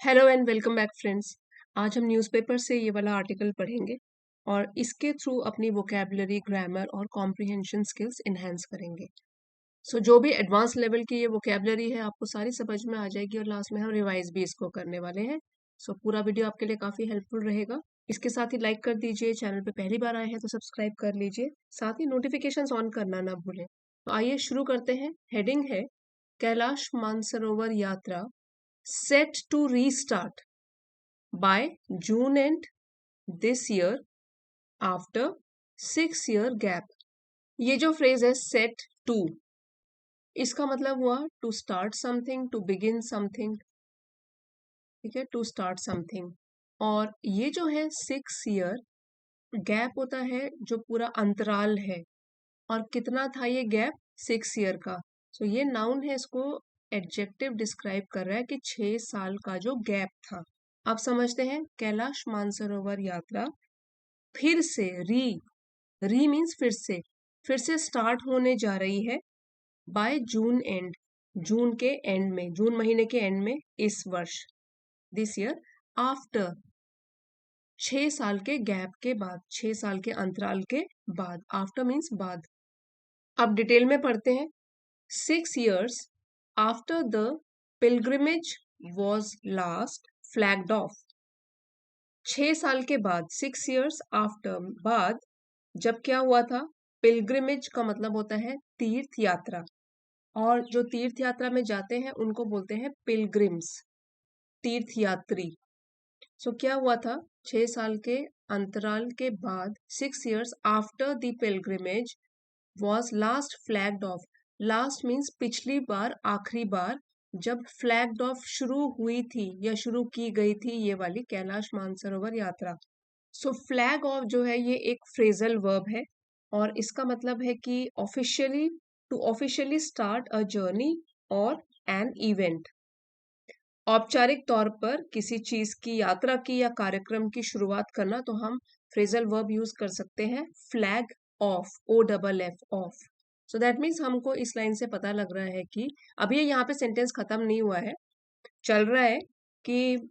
Hello and welcome back friends. आज हम newspaper से ये वाला आर्टिकल पढ़ेंगे और इसके थ्रू अपनी वोकेबलरी, ग्रामर और कॉम्प्रिहेंशन स्किल्स इन्हेंस करेंगे। जो भी एडवांस लेवल की ये वोकेबलरी है आपको सारी समझ में आ जाएगी और लास्ट में हम रिवाइज भी इसको करने वाले हैं। पूरा वीडियो आपके लिए काफ़ी हेल्पफुल रहेगा। इसके साथ ही लाइक कर दीजिए, चैनल पे पहली बार आए हैं तो सब्सक्राइब कर लीजिए, साथ ही नोटिफिकेशंस ऑन करना ना भूलें। तो आइए शुरू करते हैं। हेडिंग है कैलाश मानसरोवर यात्रा set to restart by June end this year after 6 year gap। ये जो फ्रेज है set to, इसका मतलब हुआ to start something, to begin something. ठीक है, टू स्टार्ट समथिंग। और ये जो है 6 year गैप होता है, जो पूरा अंतराल है। और कितना था ये गैप? 6 year का। ये नाउन है, इसको एडजेक्टिव डिस्क्राइब कर रहा है कि 6 साल का जो गैप था। अब समझते हैं कैलाश मानसरोवर यात्रा फिर से री मीन्स फिर से स्टार्ट होने जा रही है बाय जून एंड, जून के एंड में, जून महीने के एंड में इस वर्ष, दिस ईयर, आफ्टर 6 साल के गैप के बाद, 6 साल के अंतराल के बाद। आफ्टर मीन्स बाद। अब डिटेल में पढ़ते हैं। 6 years after the pilgrimage was last flagged off। 6 साल के बाद, 6 years आफ्टर, बाद, जब क्या हुआ था? पिलग्रिमेज का मतलब होता है तीर्थ यात्रा, और जो तीर्थ यात्रा में जाते हैं उनको बोलते हैं पिलग्रिम्स, तीर्थ यात्री। क्या हुआ था? 6 साल के अंतराल के बाद, 6 years after the pilgrimage was last flagged of. Last means पिछली बार, आखिरी बार जब फ्लैग्ड ऑफ शुरू हुई थी या शुरू की गई थी ये वाली कैलाश मानसरोवर यात्रा। फ्लैग ऑफ जो है ये एक फ्रेजल वर्ब है और इसका मतलब है कि officially, to officially start a journey और एन इवेंट। औपचारिक तौर पर किसी चीज की, यात्रा की या कार्यक्रम की शुरुआत करना, तो हम फ्रेजल वर्ब यूज कर सकते हैं flag of, OFF of. That means हमको इस लाइन से पता लग रहा है कि अभी यहाँ पे सेंटेंस खत्म नहीं हुआ है, चल रहा है कि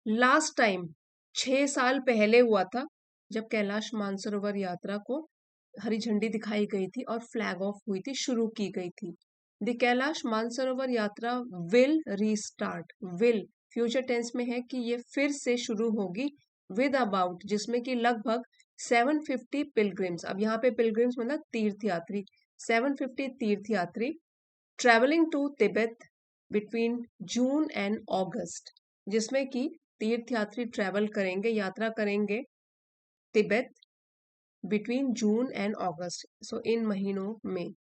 लास्ट टाइम 6 साल पहले हुआ था जब कैलाश मानसरोवर यात्रा को हरी झंडी दिखाई गई थी और फ्लैग ऑफ हुई थी, शुरू की गई थी। The Kailash Mansarovar Yatra will restart, will future tense में है कि ये फिर से शुरू होगी, विद अबाउट, जिसमें कि लगभग 750 पिलग्रिम्स। अब यहाँ पे पिलग्रिम्स मतलब तीर्थ यात्री, 750 तीर्थ यात्री travelling to Tibet between June and August, जिसमें कि तीर्थ यात्री ट्रेवल करेंगे, यात्रा करेंगे Tibet between June and August. इन महीनों में,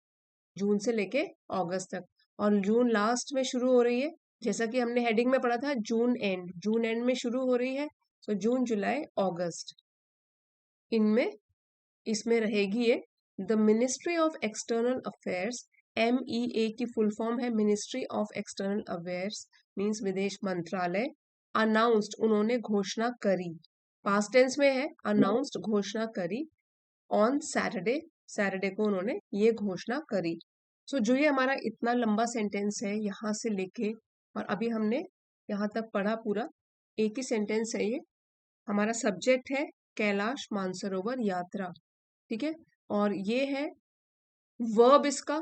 जून से लेके अगस्त तक, और जून लास्ट में शुरू हो रही है, जैसा कि हमने हेडिंग में पढ़ा था, जून एंड, जून एंड में शुरू हो रही है। जून, जुलाई, अगस्त, इनमें, इसमें रहेगी ये। The ministry of external affairs, MEA की फुल फॉर्म है ministry of external affairs, means विदेश मंत्रालय। अनाउंस्ड, उन्होंने घोषणा करी, पास्ट टेंस में है, अनाउंस्ड घोषणा करी, ऑन सैटरडे, सैटरडे को उन्होंने ये घोषणा करी। जो ये हमारा इतना लंबा सेंटेंस है यहाँ से लेके, और अभी हमने यहाँ तक पढ़ा पूरा, एक ही सेंटेंस है ये। हमारा सब्जेक्ट है कैलाश मानसरोवर यात्रा, ठीक है, और ये है वर्ब इसका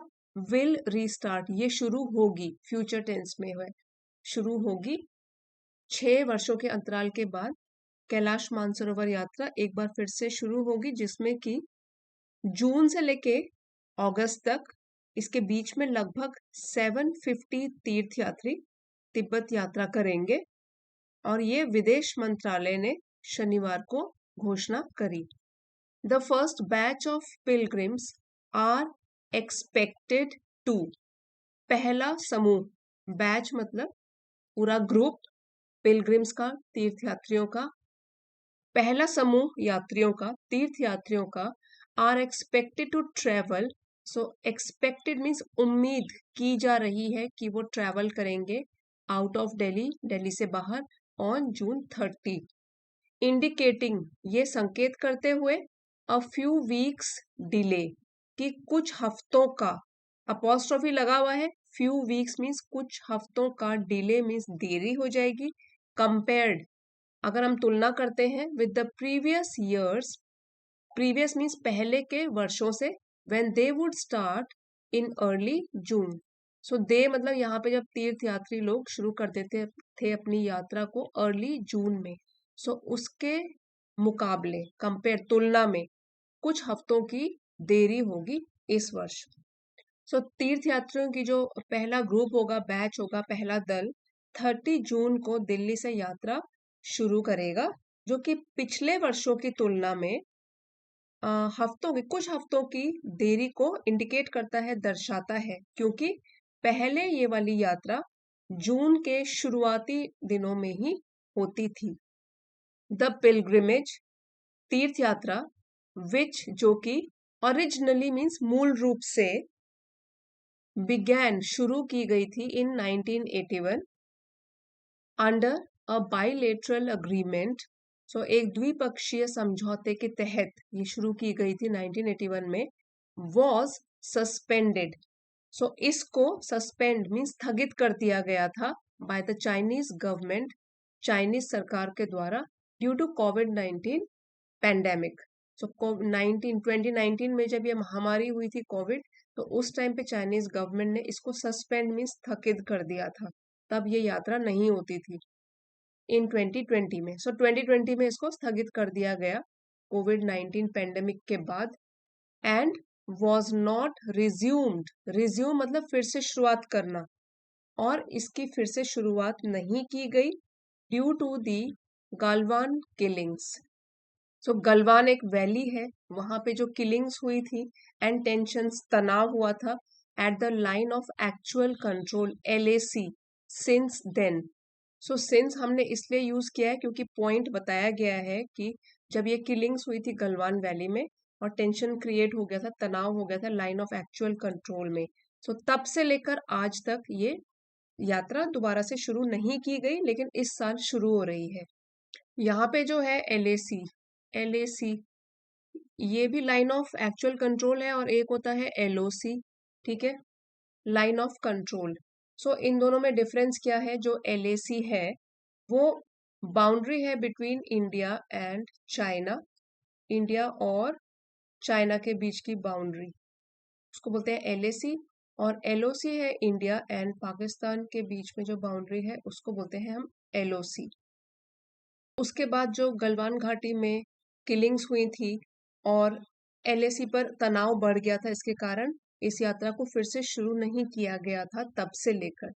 विल रीस्टार्ट, ये शुरू होगी, फ्यूचर टेंस में है, शुरू होगी 6 वर्षों के अंतराल के बाद कैलाश मानसरोवर यात्रा एक बार फिर से शुरू होगी, जिसमें कि जून से लेके अगस्त तक, इसके बीच में लगभग 750 तीर्थ यात्री तिब्बत यात्रा करेंगे, और ये विदेश मंत्रालय ने शनिवार को घोषणा करी। The first batch of pilgrims are expected to, पहला समूह, बैच मतलब पूरा ग्रुप, पिलग्रिम्स का, तीर्थयात्रियों का, पहला समूह यात्रियों का, तीर्थयात्रियों का, are expected to travel. Expected means उम्मीद की जा रही है कि वो ट्रेवल करेंगे आउट ऑफ दिल्ली, दिल्ली से बाहर, ऑन जून 30, इंडिकेटिंग, ये संकेत करते हुए, अ फ्यू वीक्स डिले, कि कुछ हफ्तों का, अपॉस्ट्रोफी लगा हुआ है, फ्यू वीक्स मीन्स कुछ हफ्तों का, डिले मीन्स देरी हो जाएगी, कंपेयर्ड, अगर हम तुलना करते हैं with the previous years, previous means पहले के वर्षों से, when they would start in early June. So they मतलब यहाँ पे जब तीर्थ यात्री लोग शुरू कर देते थे अपनी यात्रा को अर्ली जून में, सो उसके मुकाबले, कंपेयर, तुलना में कुछ हफ्तों की देरी होगी इस वर्ष। सो तीर्थ यात्रियों की जो पहला ग्रुप होगा, बैच होगा, पहला दल 30 जून को दिल्ली से यात्रा शुरू करेगा, जो कि पिछले वर्षों की तुलना में कुछ हफ्तों की देरी को इंडिकेट करता है, दर्शाता है, क्योंकि पहले ये वाली यात्रा जून के शुरुआती दिनों में ही होती थी। द पिलग्रिमेज, तीर्थ यात्रा, विच जो कि ओरिजिनली मीन्स मूल रूप से बिगैन शुरू की गई थी इन 1981 अंडर अ बाइलेटरल अग्रीमेंट। सो एक द्विपक्षीय समझौते के तहत ये शुरू की गई थी 1981 में, वॉज सस्पेंडेड। सो इसको सस्पेंड मीन्स स्थगित कर दिया गया था by the Chinese government, Chinese सरकार के द्वारा, ड्यू टू कोविड-19 पैंडेमिक। सो 2019 में जब ये महामारी हुई थी कोविड, तो उस टाइम पे चाइनीज गवर्नमेंट ने इसको सस्पेंड मीन्स स्थगित कर दिया था, तब ये यात्रा नहीं होती थी इन 2020 में। सो 2020 में इसको स्थगित कर दिया गया कोविड-19 पैंडेमिक के बाद, and was not resumed. Resume मतलब फिर से शुरुआत करना, और इसकी फिर से शुरुआत नहीं की गई due to the Galwan killings. So Galwan एक वैली है, वहां पे जो किलिंग्स हुई थी एंड टेंशंस, तनाव हुआ था at the line of actual control, LAC, since then. So since हमने इसलिए यूज किया है क्योंकि पॉइंट बताया गया है कि जब ये किलिंग्स हुई थी गलवान वैली में और टेंशन क्रिएट हो गया था, तनाव हो गया था लाइन ऑफ एक्चुअल कंट्रोल में, सो तब से लेकर आज तक ये यात्रा दोबारा से शुरू नहीं की गई, लेकिन इस साल शुरू हो रही है। यहाँ पे जो है LAC, ये भी लाइन ऑफ एक्चुअल कंट्रोल है, और एक होता है LOC, ठीक है, लाइन ऑफ कंट्रोल। सो इन दोनों में डिफरेंस क्या है? जो LAC है वो बाउंड्री है between India and China, India और चाइना के बीच की बाउंड्री, उसको बोलते हैं LAC। और LOC है इंडिया एंड पाकिस्तान के बीच में जो बाउंड्री है, उसको बोलते हैं हम LOC। उसके बाद जो गलवान घाटी में किलिंग्स हुई थी और LAC पर तनाव बढ़ गया था, इसके कारण इस यात्रा को फिर से शुरू नहीं किया गया था तब से लेकर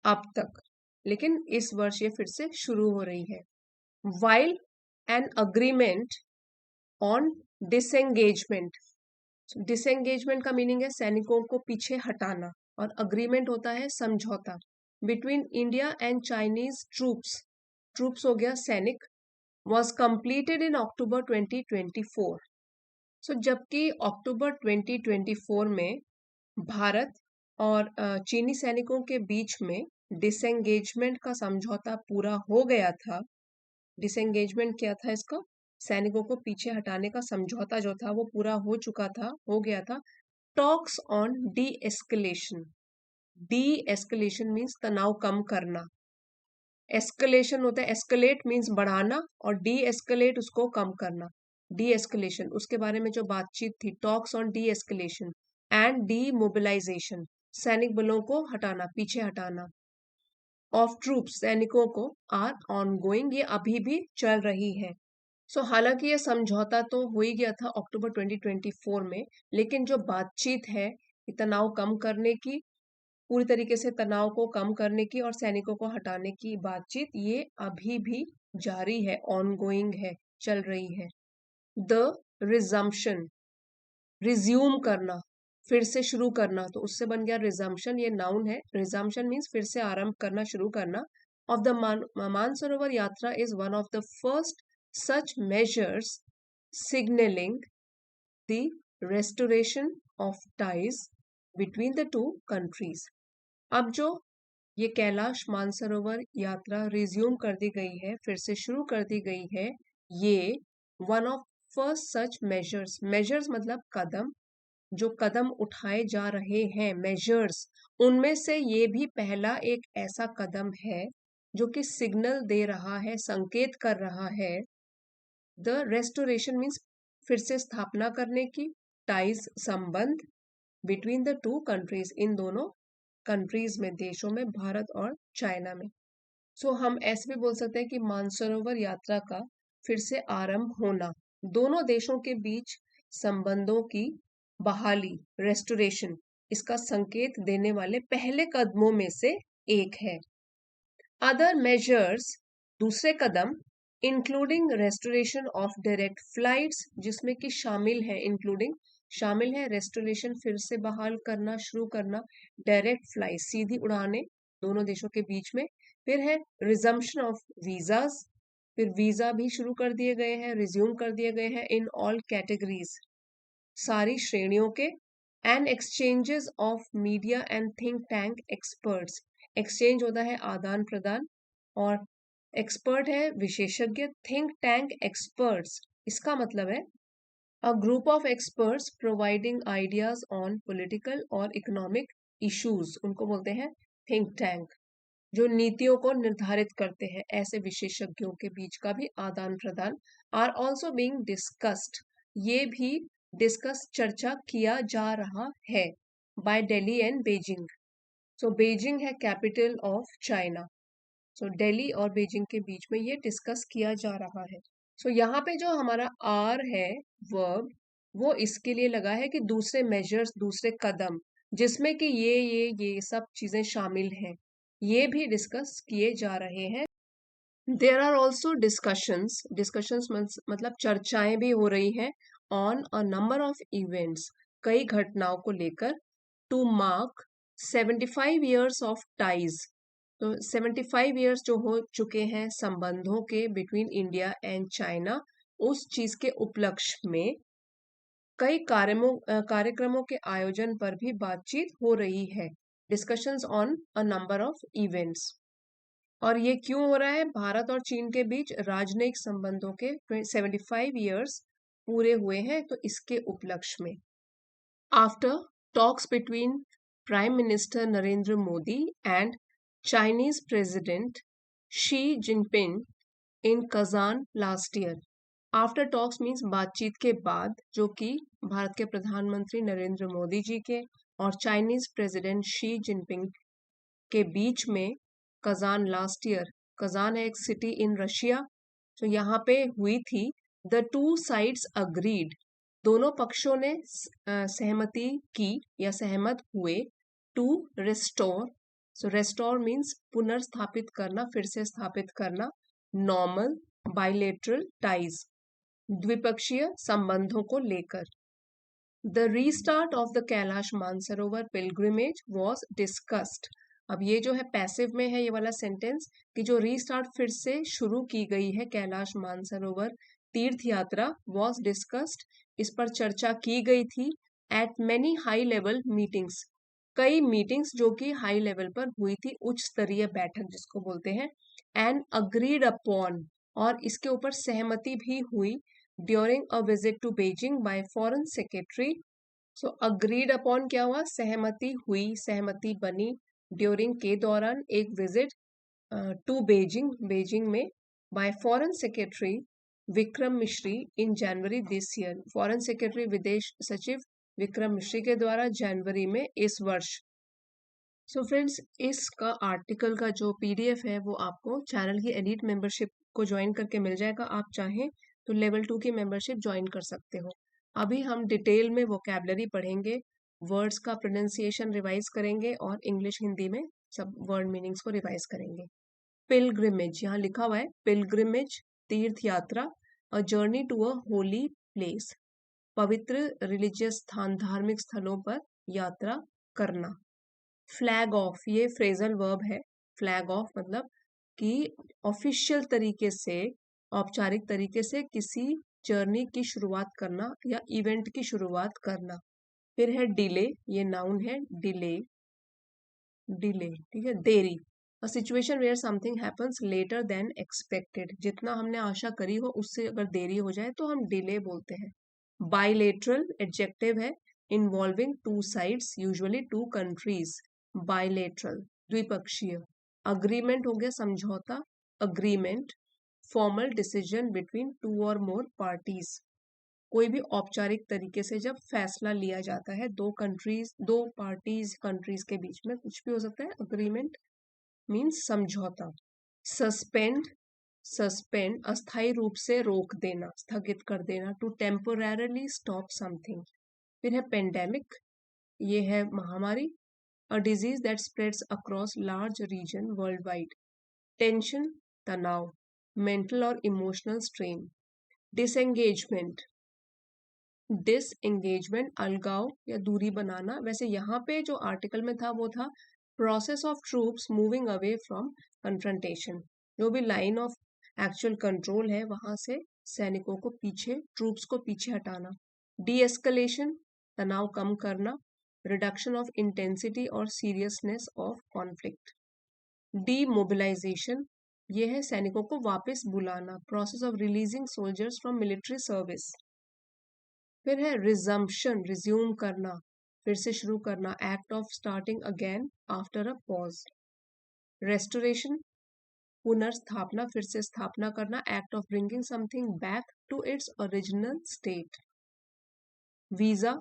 अब तक, लेकिन इस वर्ष ये फिर से शुरू हो रही है। While an agreement on disengagement, disengagement का मीनिंग है सैनिकों को पीछे हटाना, और अग्रीमेंट होता है समझौता, between India and Chinese troops, troops हो गया सैनिक, was completed in October 2024। सो जबकि अक्टूबर 2024 में भारत और चीनी सैनिकों के बीच में डिसएंगेजमेंट का समझौता पूरा हो गया था। डिसएंगेजमेंट क्या था इसका? सैनिकों को पीछे हटाने का समझौता जो था वो पूरा हो चुका था, हो गया था। Talks on D escalation, D escalation means तनाव कम करना, एस्केलेशन होता है, एस्केलेट मीन्स बढ़ाना, और डी एस्केलेट उसको कम करना, डी एस्केलेशन, उसके बारे में जो बातचीत थी, talks on deescalation and demobilization, सैनिक बलों को हटाना, पीछे हटाना, ऑफ ट्रूप्स, सैनिकों को, आर ऑनगोइंग, ये अभी भी चल रही है। सो हालांकि ये समझौता तो हो ही गया था अक्टूबर 2024 में, लेकिन जो बातचीत है तनाव कम करने की, पूरी तरीके से तनाव को कम करने की और सैनिकों को हटाने की बातचीत, ये अभी भी जारी है, ऑनगोइंग है, चल रही है। द रिजम्पशन, रिज्यूम करना, फिर से शुरू करना, तो उससे बन गया रिजम्पशन, ये नाउन है। रिजम्पशन मीन्स फिर से आरंभ करना, शुरू करना। ऑफ द मानसरोवर यात्रा is one of the first such measures signalling the restoration of ties between the two countries. अब जो ये कैलाश मानसरोवर यात्रा रिज्यूम कर दी गई है, फिर से शुरू कर दी गई है, ये one of first such measures, measures मतलब कदम, जो कदम उठाए जा रहे हैं, मेजर्स, उनमें से ये भी पहला एक ऐसा कदम है जो कि सिग्नल दे रहा है, संकेत कर रहा है द रेस्टोरेशन मीन्स फिर से स्थापना करने की, टाइज संबंध between the two countries in दोनों कंट्रीज में, देशों में, भारत और चाइना में। सो हम ऐसे भी बोल सकते हैं कि मानसरोवर यात्रा का फिर से आरंभ होना दोनों देशों के बीच संबंधों की बहाली, रेस्टोरेशन, इसका संकेत देने वाले पहले कदमों में से एक है। अदर मेजर्स, दूसरे कदम, including restoration of direct flights, जिसमें कि शामिल है, इंक्लूडिंग शामिल है रेस्टोरेशन, फिर से बहाल करना, शुरू करना, डायरेक्ट फ्लाइट, सीधी उड़ाने दोनों देशों के बीच में। फिर है रिजम्पशन ऑफ वीजास, फिर वीजा भी शुरू कर दिए गए हैं, रिज्यूम कर दिए गए हैं इन ऑल कैटेगरीज, सारी श्रेणियों के। And exchanges of media and think tank experts, exchange होता है आदान प्रदान, और एक्सपर्ट है विशेषज्ञ, थिंक टैंक एक्सपर्ट्स इसका मतलब है a group of experts providing ideas on political और इकोनॉमिक इश्यूज, उनको बोलते हैं थिंक टैंक, जो नीतियों को निर्धारित करते हैं, ऐसे विशेषज्ञों के बीच का भी आदान प्रदान। आर ऑल्सो बीइंग डिस्कस्ड, ये भी डिस्कस, चर्चा किया जा रहा है by Delhi and Beijing. So Beijing है capital of China, so Delhi और बीजिंग के बीच में ये डिस्कस किया जा रहा है। सो यहाँ पे जो हमारा आर है वर्ब, वो इसके लिए लगा है कि दूसरे मेजर्स, दूसरे कदम, जिसमें कि ये सब चीजें शामिल हैं, ये भी डिस्कस किए जा रहे हैं। There are also discussions, discussions मतलब चर्चाएं भी हो रही हैं on a number of events, कई घटनाओं को लेकर, to mark 75 years of ties, तो 75 ईयर्स जो हो चुके हैं संबंधों के बिटवीन इंडिया एंड चाइना, उस चीज के उपलक्ष्य में कई कार्यक्रमों के आयोजन पर भी बातचीत हो रही है, discussions on a number of events. और ये क्यों हो रहा है? भारत और चीन के बीच राजनयिक संबंधों के 75 ईयर्स पूरे हुए हैं, तो इसके उपलक्ष्य में। After talks between prime minister Narendra Modi and Chinese president Xi Jinping in Kazan last year, after talks means बातचीत के बाद, जो कि भारत के प्रधानमंत्री नरेंद्र मोदी जी के और चाइनीज प्रेसिडेंट शी जिनपिंग के बीच में कजान लास्ट ईयर, कजान है एक सिटी इन रशिया, तो यहाँ पे हुई थी। द टू साइड्स अग्रीड, दोनों पक्षों ने सहमति की या सहमत हुए, to restore, so restore means पुनर्स्थापित करना, फिर से स्थापित करना, नॉर्मल बाइलेटरल टाइज, द्विपक्षीय संबंधों को लेकर। The restart of the Kailash Mansarovar pilgrimage was discussed, अब ये जो है पैसिव में है ये वाला सेंटेंस, कि जो रीस्टार्ट फिर से शुरू की गई है कैलाश मानसरोवर तीर्थ यात्रा, वॉज डिस्कस्ड, इस पर चर्चा की गई थी, eight many high level meetings, कई मीटिंग्स जो कि हाई लेवल पर हुई थी, उच्च स्तरीय बैठक जिसको बोलते हैं, एंड अग्रीड अपॉन, और इसके ऊपर सहमति भी हुई, during a visit to Beijing by foreign secretary, so agreed upon क्या हुआ? सहमति हुई, सहमति बनी, ड्यूरिंग के दौरान, एक विजिट टू बीजिंग, बीजिंग में, by foreign secretary Vikram Misri in January this year, foreign secretary विदेश सचिव विक्रम मिश्री के द्वारा जनवरी में इस वर्ष। सो फ्रेंड्स, इसका आर्टिकल का जो पीडीएफ है वो आपको चैनल की एलिट मेंबरशिप को ज्वाइन करके मिल जाएगा, आप चाहें तो लेवल 2 की मेंबरशिप ज्वाइन कर सकते हो। अभी हम डिटेल में वोकैबलरी पढ़ेंगे, वर्ड्स का प्रोनाउंसिएशन रिवाइज करेंगे और इंग्लिश हिंदी में सब वर्ड मीनिंग्स को रिवाइज करेंगे। पिलग्रिमेज, यहाँ लिखा हुआ है पिलग्रिमेज, तीर्थ यात्रा, a journey to a holy place, पवित्र रिलीजियस स्थान, धार्मिक स्थलों पर यात्रा करना। फ्लैग ऑफ, ये फ्रेजल वर्ब है, फ्लैग ऑफ मतलब कि ऑफिशियल तरीके से, औपचारिक तरीके से किसी जर्नी की शुरुआत करना या इवेंट की शुरुआत करना। फिर है डिले, ये नाउन है, डिले, डिले, ठीक है, देरी, a situation where something happens later than expected, जितना हमने आशा करी हो उससे अगर देरी हो जाए तो हम डिले बोलते हैं। बाइलेटरल एडजेक्टिव है, involving two sides, usually to countries, bilateral, द्विपक्षीय। अग्रीमेंट हो गया समझौता, अग्रीमेंट, फॉर्मल डिसीजन बिटवीन 2 और मोर पार्टीज, कोई भी औपचारिक तरीके से जब फैसला लिया जाता है दो पार्टीज कंट्रीज के बीच में, कुछ भी हो सकता है। अग्रीमेंट मीन्स समझौता। सस्पेंड, सस्पेंड अस्थायी रूप से रोक देना, स्थगित कर देना, टू टेम्पोरली स्टॉप समथिंग। फिर है पेंडेमिक, ये है महामारी, a disease that spreads across large region world wide. Tension, तनाव, मेंटल और इमोशनल स्ट्रेन। डिसएंगेजमेंट, डिसएंगेजमेंट अलगाव या दूरी बनाना। वैसे यहाँ पे जो आर्टिकल में था वो था process of troops moving away from confrontation, जो भी लाइन ऑफ एक्चुअल कंट्रोल है वहां से सैनिकों को पीछे, ट्रूप्स को पीछे हटाना। डी एस्कलेशन, तनाव कम करना, रिडक्शन ऑफ इंटेंसिटी और सीरियसनेस ऑफ कॉन्फ्लिक्ट। डीमोबिलाइजेशन, ये है सैनिकों को वापस बुलाना, process of releasing soldiers from military service. फिर है रिजम्पशन, रिज्यूम करना, फिर से शुरू करना, act of starting again after a pause. Restoration, पुनर्स्थापना, फिर से स्थापना करना, act of bringing something back to its original state. Visa,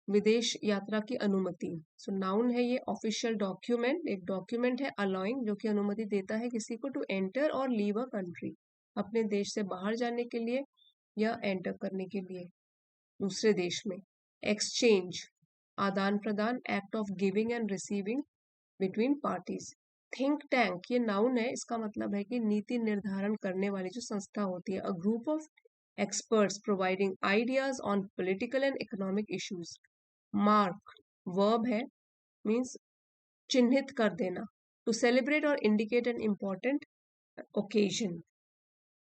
विदेश यात्रा की अनुमति। सो नाउन है ये ऑफिशियल डॉक्यूमेंट, एक डॉक्यूमेंट है अलाउइंग, जो कि अनुमति देता है किसी को टू एंटर और लीव अ कंट्री, अपने देश से बाहर जाने के लिए या एंटर करने के लिए दूसरे देश में। एक्सचेंज, आदान प्रदान, act of giving and receiving between parties. Think tank, ये नाउन है, इसका मतलब है कि नीति निर्धारण करने वाली जो संस्था होती है, a group of experts providing ideas on political and economic issues. Mark, verb है, मीन्स चिन्हित कर देना, टू सेलिब्रेट और इंडिकेट एन इम्पॉर्टेंट ओकेजन,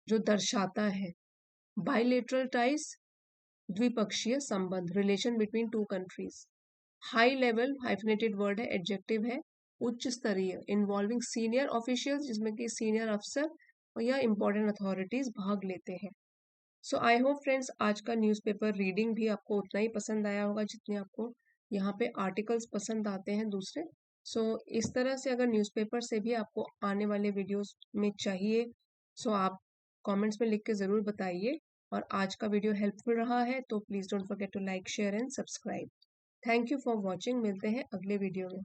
जो दर्शाता है। बाइलेटरल टाइज, द्विपक्षीय संबंध, relation between two countries. High level, hyphenated word है, एडजेक्टिव है, उच्च स्तरीय, इन्वॉल्विंग सीनियर ऑफिशियल्स, जिसमें कि सीनियर अफसर और या इंपॉर्टेंट अथॉरिटीज भाग लेते हैं। सो आई होप फ्रेंड्स आज का न्यूज़पेपर रीडिंग भी आपको उतना ही पसंद आया होगा जितने आपको यहाँ पे आर्टिकल्स पसंद आते हैं दूसरे। सो इस तरह से अगर न्यूज़पेपर से भी आपको आने वाले वीडियोस में चाहिए, सो आप कमेंट्स में लिख के ज़रूर बताइए। और आज का वीडियो हेल्पफुल रहा है तो please don't forget to like, share and subscribe. Thank you for watching, मिलते हैं अगले वीडियो में।